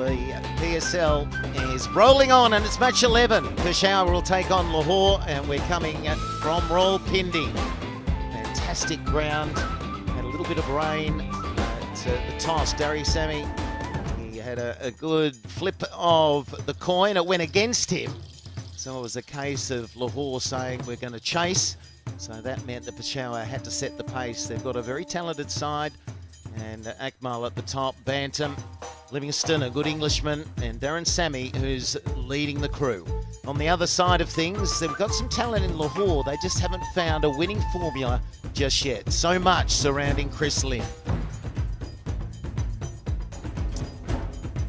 The PSL is rolling on, and it's match 11. Peshawar will take on Lahore, and we're coming from Rawalpindi. Fantastic ground, had a little bit of rain at the toss. Dari Sami, he had a good flip of the coin. It went against him, so it was a case of Lahore saying we're going to chase. So that meant that Peshawar had to set the pace. They've got a very talented side, and Akmal at the top, Bantam, Livingston, a good Englishman, and Darren Sami, who's leading the crew. On the other side of things, they've got some talent in Lahore. They just haven't found a winning formula just yet. So much surrounding Chris Lynn.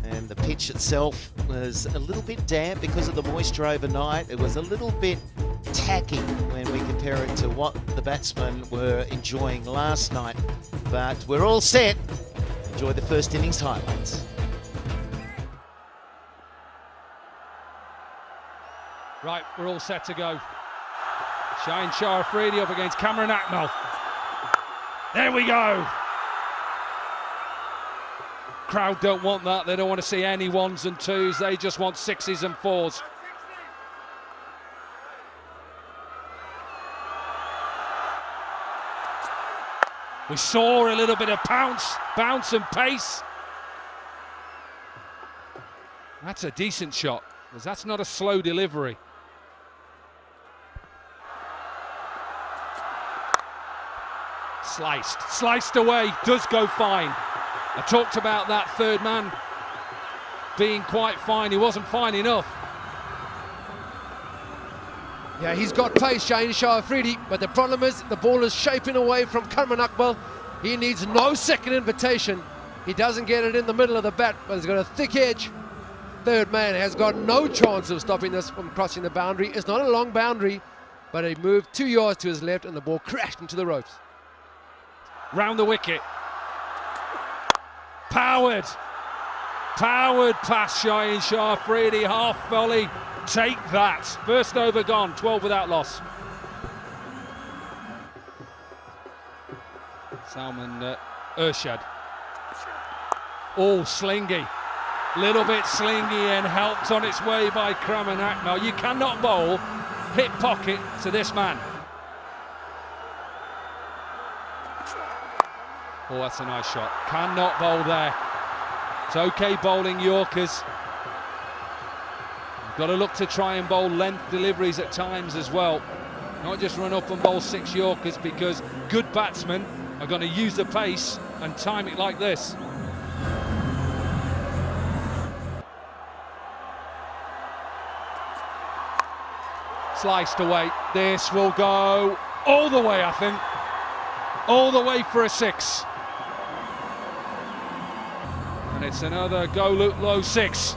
And the pitch itself was a little bit damp because of the moisture overnight. It was a little bit tacky when we compare it to what the batsmen were enjoying last night. But we're all set. Enjoy the first innings highlights. Right, we're all set to go. Shaheen Afridi up against Cameron Akmal. There we go. Crowd don't want that. They don't want to see any ones and twos. They just want sixes and fours. We saw a little bit of bounce and pace. That's a decent shot, because that's not a slow delivery. Sliced away, does go fine. I talked about that third man being quite fine. He wasn't fine enough. Yeah, he's got pace, Shaheen Afridi, but the problem is the ball is shaping away from Cameron Akmal. He needs no second invitation. He doesn't get it in the middle of the bat, but he's got a thick edge. Third man has got no chance of stopping this from crossing the boundary. It's not a long boundary, but he moved 2 yards to his left and the ball crashed into the ropes. Round the wicket. Powered past Shaheen Afridi, half volley. Take that. First over gone, 12 without loss. Salman Urshad. Oh, slingy. Little bit slingy and helped on its way by Cameron Akmal. You cannot bowl hip pocket to this man. Oh, that's a nice shot. Cannot bowl there. It's okay bowling Yorkers. Got to look to try and bowl length deliveries at times as well. Not just run up and bowl 6 Yorkers, because good batsmen are going to use the pace and time it like this. Sliced away. This will go all the way, I think. All the way for a 6. And it's another go low 6.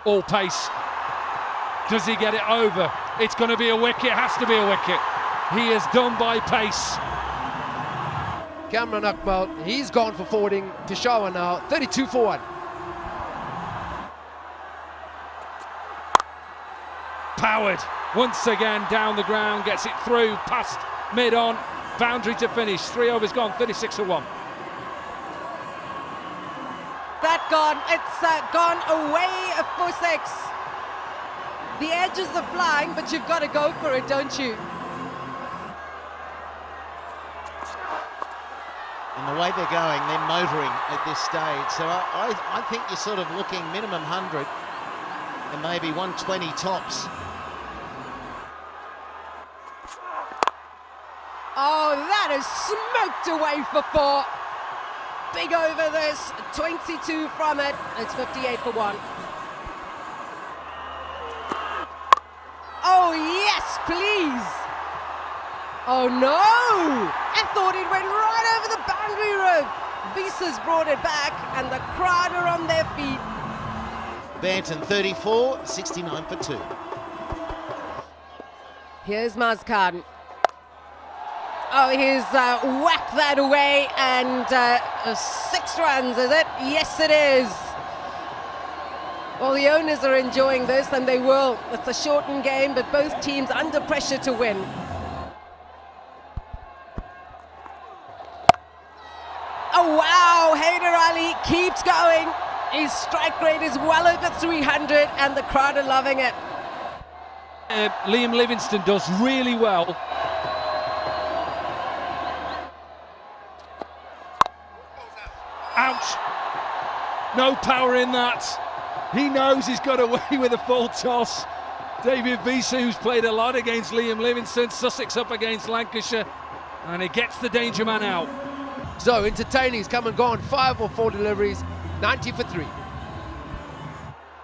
All pace. Does he get it over? It's going to be a wicket. It has to be a wicket. He is done by pace. Cameron Akmal, he's gone for forwarding. Peshawar now, 32 for 1. Powered once again down the ground, gets it through past mid-on, boundary to finish. 3 overs gone, 36 for 1. That gone, it's gone away for 6. The edges are flying, but you've got to go for it, don't you? And the way they're going, they're motoring at this stage. So I think you're sort of looking minimum 100 and maybe 120 tops. Oh, that is smoked away for 4. Big over this, 22 from it. It's 58 for 1. Oh, yes, please. Oh, no. I thought it went right over the boundary rope. Visa's brought it back, and the crowd are on their feet. Bantam 34, 69 for 2. Here's Mazkhan. Oh, he's whacked that away, and 6 runs, is it? Yes, it is. Well, the owners are enjoying this, and they will. It's a shortened game, but both teams under pressure to win. Oh, wow, Haider Ali keeps His strike rate is well over 300 and the crowd are loving it. Liam Livingstone does really well. Out. No power in that. He knows he's got away with a full toss. David Visa, who's played a lot against Liam Livingstone, Sussex up against Lancashire, and he gets the danger man out. So entertaining, he's come and gone, 5 or 4 deliveries, 90 for 3.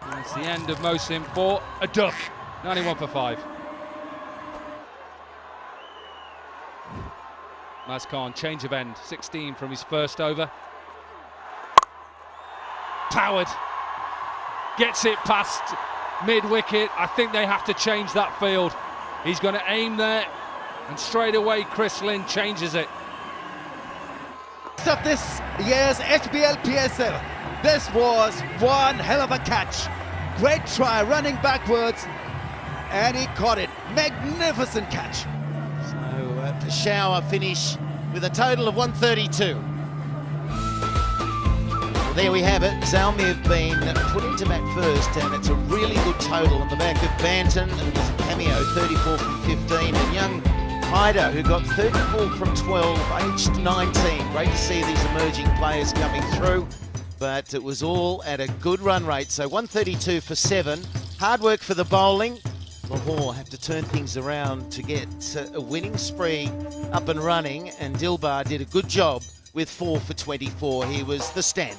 That's the end of Mosim for a duck, 91 for 5. Maz Khan, change of end, 16 from his first over. Powered, gets it past mid-wicket. I think they have to change that field. He's going to aim there, and straight away Chris Lynn changes it. Of this year's HBL PSL, this was one hell of a catch. Great try, running backwards, and he caught it. Magnificent catch. So Peshawar finish with a total of 132. Well, there we have it. Zalmi have been put into bat first, and it's a really good total on the back of Banton, and there's a cameo, 34 from 15, and young Hyder, who got 34 from 12, aged 19. Great to see these emerging players coming through, but it was all at a good run rate. So 132 for 7. Hard work for the bowling. Lahore have to turn things around to get a winning spree up and running, and Dilbar did a good job with 4 for 24. He was the standard.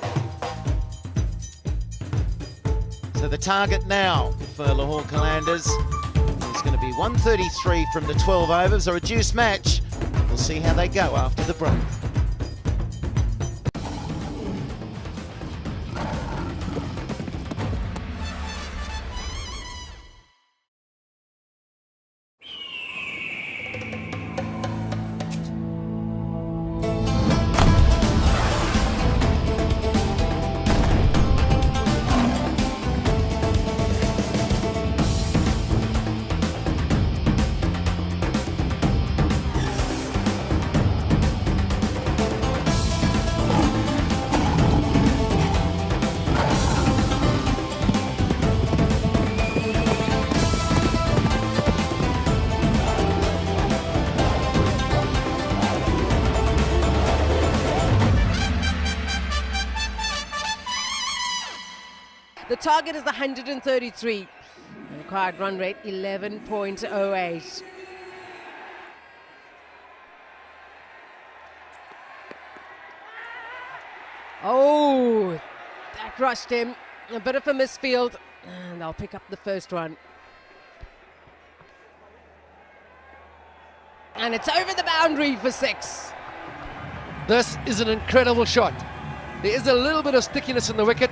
So the target now for Lahore Qalandars is going to be 133 from the 12 overs, or a reduced match. We'll see how they go after the break. The target is 133. The required run rate 11.08. Oh, that rushed him. A bit of a misfield, and they'll pick up the first one. And it's over the boundary for 6. This is an incredible shot. There is a little bit of stickiness in the wicket.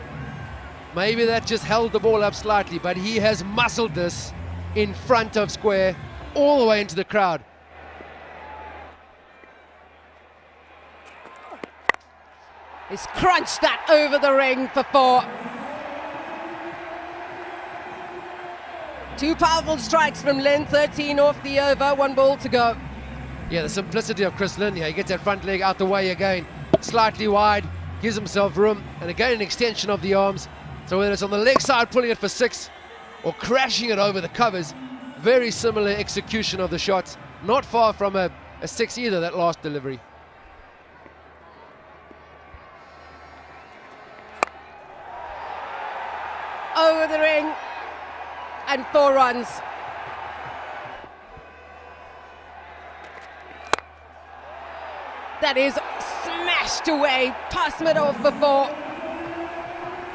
Maybe that just held the ball up slightly, but he has muscled this in front of square all the way into the crowd. He's crunched that over the ring for 4. 2 powerful strikes from Lynn, 13 off the over, 1 ball to go. Yeah, the simplicity of Chris Lynn here. He gets that front leg out the way again, slightly wide, gives himself room, and again an extension of the arms. So whether it's on the leg side pulling it for 6 or crashing it over the covers, very similar execution of the shots. Not far from a 6 either, that last delivery. Over the ring and 4 runs. That is smashed away, past mid-off for 4.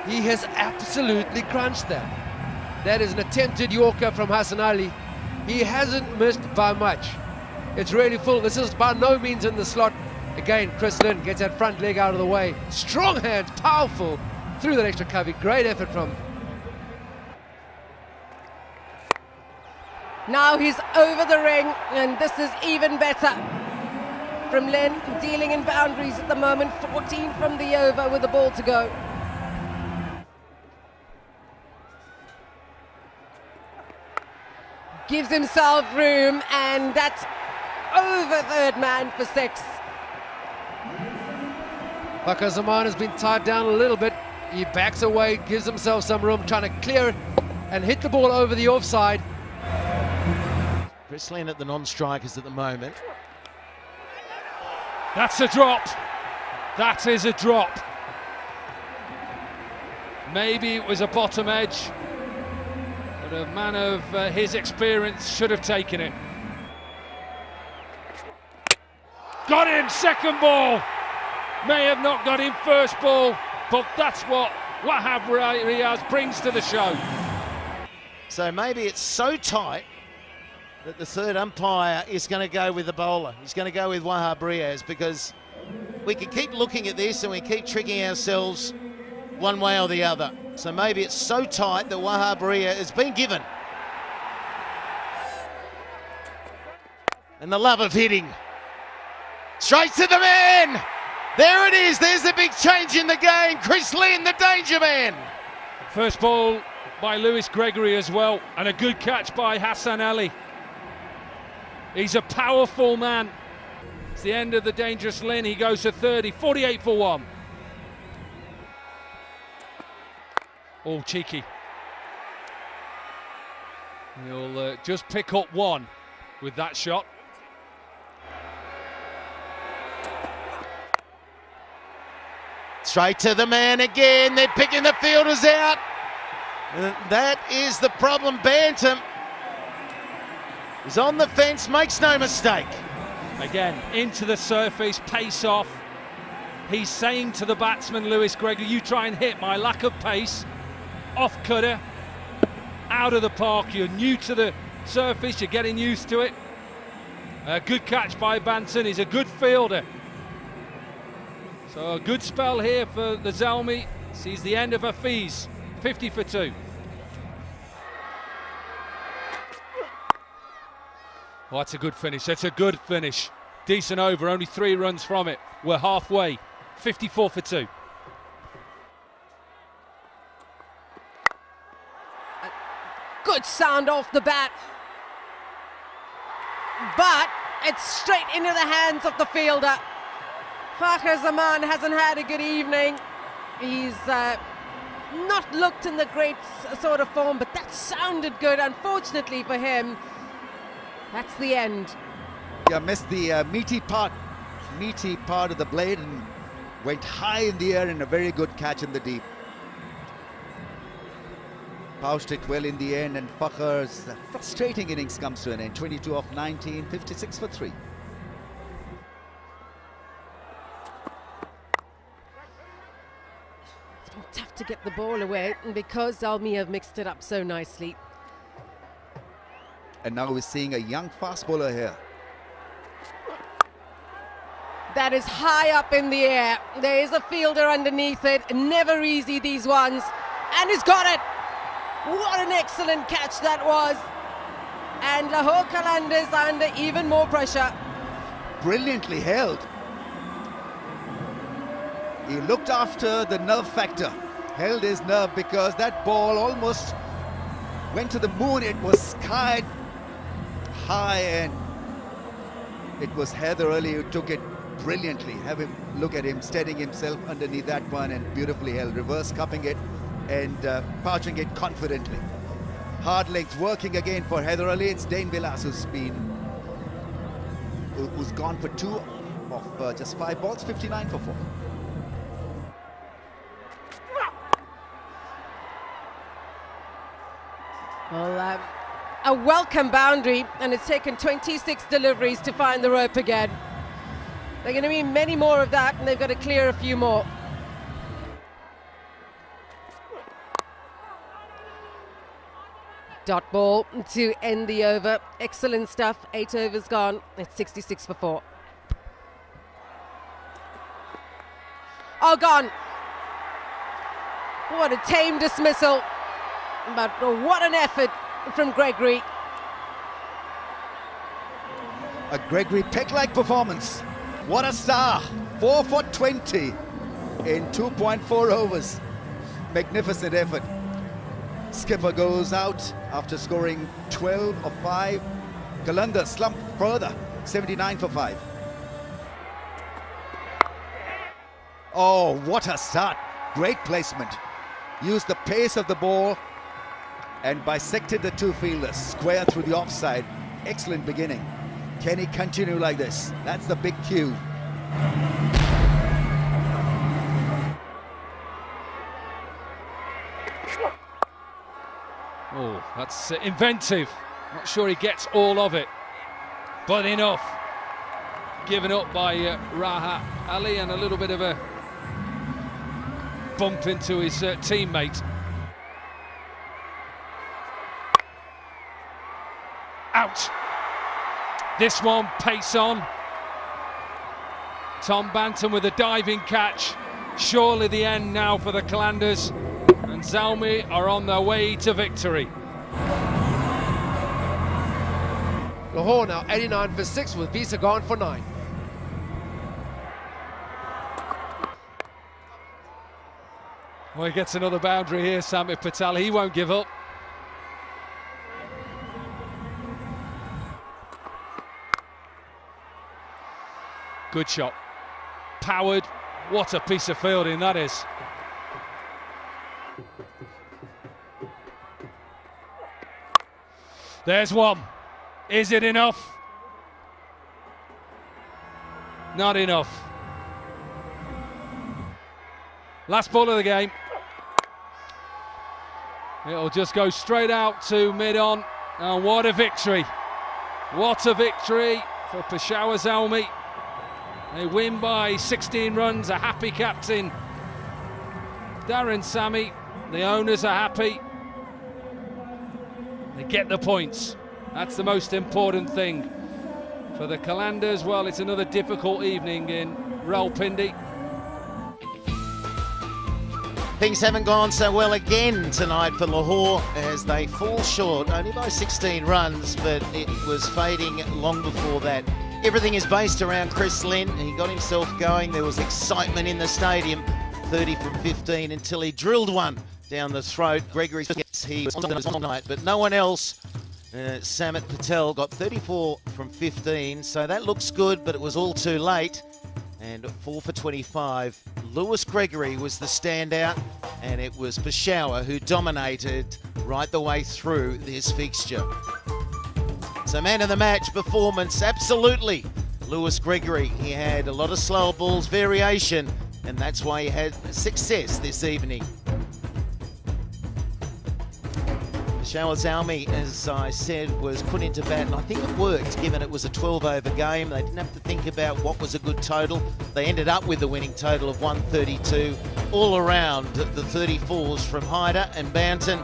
He has absolutely crunched that. That is an attempted Yorker from Hassan Ali. He hasn't missed by much. It's really full. This is by no means in the slot. Again, Chris Lynn gets that front leg out of the way. Strong hands, powerful, through that extra cover. Great effort from. Now he's over the ring, and this is even better from Lynn, dealing in boundaries at the moment. 14 from the over with the ball to go. Gives himself room, and that's over third man for 6. Bakar Zaman has been tied down a little bit. He backs away, gives himself some room, trying to clear it and hit the ball over the offside. Chris Lynn at the non-strikers at the moment. That's a drop. That is a drop. Maybe it was a bottom edge, but a man of his experience should have taken it. Got him, second ball. May have not got him first ball, but that's what Wahab Riaz brings to the show. So maybe it's so tight that the third umpire is going to go with the bowler. He's going to go with Wahab Riaz, because we can keep looking at this and we keep tricking ourselves one way or the other. So maybe it's so tight that Wahab Riaz has been given. And the love of hitting. Straight to the man! There it is, there's the big change in the game. Chris Lynn, the danger man. First ball by Lewis Gregory as well, and a good catch by Hassan Ali. He's a powerful man. It's the end of the dangerous Lynn. He goes to 30, 48 for one. Oh, cheeky. He'll just pick up one with that shot. Straight to the man again. They're picking the fielders out. That is the problem. Bantam is on the fence, makes no mistake. Again, into the surface, pace off. He's saying to the batsman, Lewis Gregory, you try and hit my lack of pace. Off cutter, out of the park. You're new to the surface, you're getting used to it. A good catch by Banton. He's a good fielder. So a good spell here for the Zalmi. Sees the end of Hafiz, 50 for two. Oh, that's a good finish. That's a good finish. Decent over, only 3 runs from it. We're halfway, 54 for two. Good sound off the bat. But it's straight into the hands of the fielder. Fakhar Zaman hasn't had a good evening. He's not looked in the great sort of form, but that sounded good. Unfortunately for him, that's the end. Yeah, missed the meaty part of the blade and went high in the air in a very good catch in the deep. Pouched it well in the end, and Fakhar's frustrating innings comes to an end. 22 of 19, 56 for 3. It's been tough to get the ball away because Zalmi have mixed it up so nicely. And now we're seeing a young fast bowler here. That is high up in the air. There is a fielder underneath it. Never easy, these ones. And he's got it. What an excellent catch that was. And Lahore Qalandars are under even more pressure. Brilliantly held. He looked after the nerve factor. Held his nerve, because that ball almost went to the moon. It was sky high, and it was Haider Ali who took it brilliantly. Have him look at him steadying himself underneath that one, and beautifully held, reverse cupping it and pouching it confidently. Hard length working again for Haider Ali. It's Dane Vilas who's gone for 2 of just 5 balls, 59 for 4. Well, a welcome boundary, and it's taken 26 deliveries to find the rope again. There are going to be many more of that, and they've got to clear a few more. Dot ball to end the over. Excellent stuff. 8 overs gone. It's 66 for 4. Oh, gone. What a tame dismissal. But what an effort from Gregory. A Gregory Peck-like performance. What a star. 4 for 20 in 2.4 overs. Magnificent effort. Skipper goes out after scoring 12 of 5. Qalandars slump further, 79 for 5. Oh, what a start. Great placement. Used the pace of the ball and bisected the two fielders. Square through the offside. Excellent beginning. Can he continue like this? That's the big cue. Oh, that's inventive. Not sure he gets all of it, but enough. Given up by Rahat Ali, and a little bit of a bump into his teammate. Out. This one, pace on. Tom Banton with a diving catch. Surely the end now for the Qalandars, and Zalmi are on their way to victory. Lahore now 89 for 6 with Visa gone for 9. Well, he gets another boundary here, Sami Patel. He won't give up. Good shot. Powered. What a piece of fielding that is. There's one. Is it enough? Not enough. Last ball of the game. It'll just go straight out to mid-on. And what a victory. What a victory for Peshawar Zalmi. They win by 16 runs, a happy captain Darren Sami. The owners are happy. They get the points. That's the most important thing. For the Qalandars, well, it's another difficult evening in Rawalpindi. Things haven't gone so well again tonight for Lahore as they fall short only by 16 runs, but it was fading long before that. Everything is based around Chris Lynn. He got himself going. There was excitement in the stadium. 30 from 15 until he drilled one down the throat. Gregory, he was on tonight, but no one else. Samit Patel got 34 from 15, so that looks good, but it was all too late. And 4 for 25. Lewis Gregory was the standout, and it was Peshawar who dominated right the way through this fixture. So man of the match performance, absolutely. Lewis Gregory, he had a lot of slower balls variation, and that's why he had success this evening. Peshawar Zalmi, as I said, was put into bat, and I think it worked given it was a 12-over game. They didn't have to think about what was a good total. They ended up with a winning total of 132 all around the 34s from Hyder and Banton.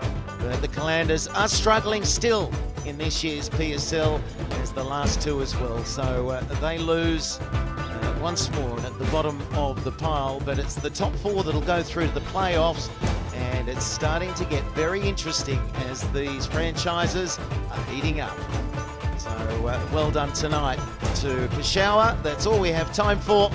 The Qalandars are struggling still in this year's PSL as the last two as well. So they lose once more at the bottom of the pile, but it's the top four that'll go through to the playoffs, and it's starting to get very interesting as these franchises are heating up. So well done tonight to Peshawar. That's all we have time for.